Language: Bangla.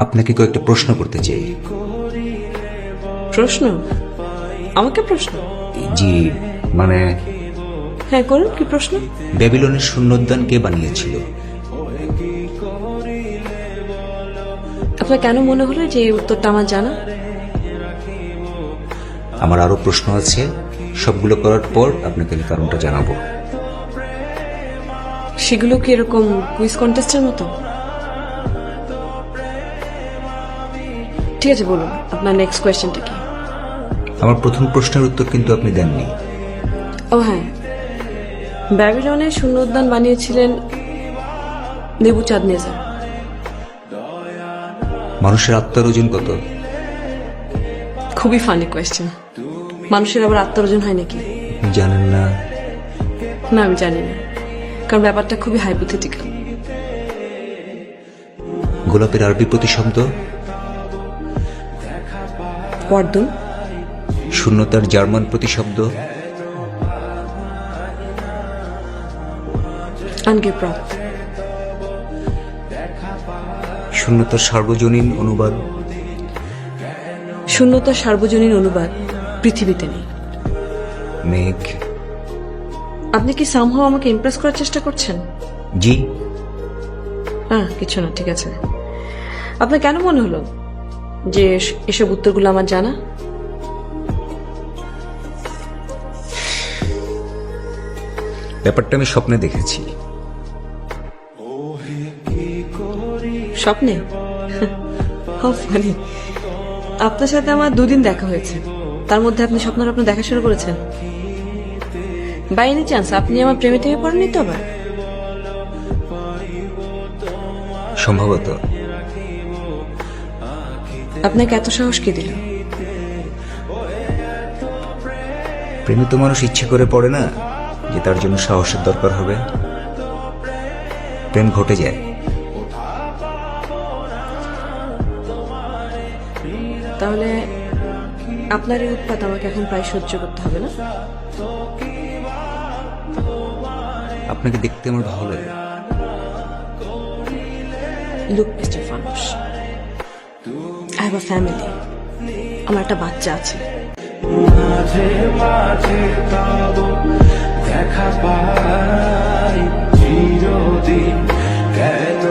আপনাকে কয়েকটা প্রশ্ন করতে চাই। প্রশ্ন? আমাকে প্রশ্ন? জি, মানে হ্যাঁ করুন, কি প্রশ্ন? ব্যাবিলনের শূন্যোদ্যান কে বানিয়েছিল? আপনার কেন মনে হলো যে এই উত্তরটা আমার জানা? আমার আরো প্রশ্ন আছে, সবগুলো করার পর আপনাকে আমি কারণটা জানাবো। সেগুলো কি এরকম কুইজ কন্টেস্টের মতো? ঠিক আছে, বলুন আপনার নেক্সট কোয়েশ্চেনটা কি? আমার প্রথম প্রশ্নের উত্তর কিন্তু আপনি দেননি। ও হ্যাঁ, ব্যাবিলনের শূন্যোদ্যান বানিয়েছিলেন নেবুচাঁদনেজার। মানুষের আত্মার ওজন কত? খুবই ফানি কোয়েশ্চেন। মানুষের আবার আত্মার ওজন হয় নাকি? আপনি জানেন না? না, আমি জানি না, কারণ ব্যাপারটা খুবই হাইপোথেটিক্যাল। গোলাপের আরবি প্রতিশব্দ? পর্দন। শূন্যতার জার্মান প্রতিশব্দ? আনগেপ্রাপ্ত। শূন্যতার সার্বজনীন অনুবাদ? শূন্যতার সার্বজনীন অনুবাদ পৃথিবীতে নেই। মেঘ? আপনি কি সামহাও আমাকে ইমপ্রেস করার চেষ্টা করছেন? জি। হ্যাঁ, কিছু না, ঠিক আছে। আপনার কেন মনে হলো যে এসব উত্তরগুলো আমার জানা? ব্যাপারটা আমি স্বপ্নে দেখেছি। স্বপ্নে? How funny. আপনার সাথে আমার দুদিন দেখা হয়েছে, তার মধ্যে আপনি স্বপ্ন দেখা শুরু করেছেন। বাই এনি চান্স আপনি আমার প্রেমে টেমে পড়েননি তো আবার? সম্ভবত। আপনাকে এত সাহস কে দিল? প্রেমে তো মানুষ ইচ্ছে করে পড়ে না যে তার জন্য সাহসের দরকার হবে। প্রেম ঘটে যায়। তাহলে আপনার এই উৎপাত আমাকে এখন প্রায় সহ্য করতে হবে না? আপনাকে দেখতে আমার ভালো লাগে। লুক মিস্টার ফানুস, আই হ্যাভ আ ফ্যামিলি। আমার একটা বাচ্চা আছে। মাঝে মাঝে পাবো দেখা পাই চিরদিন, কেন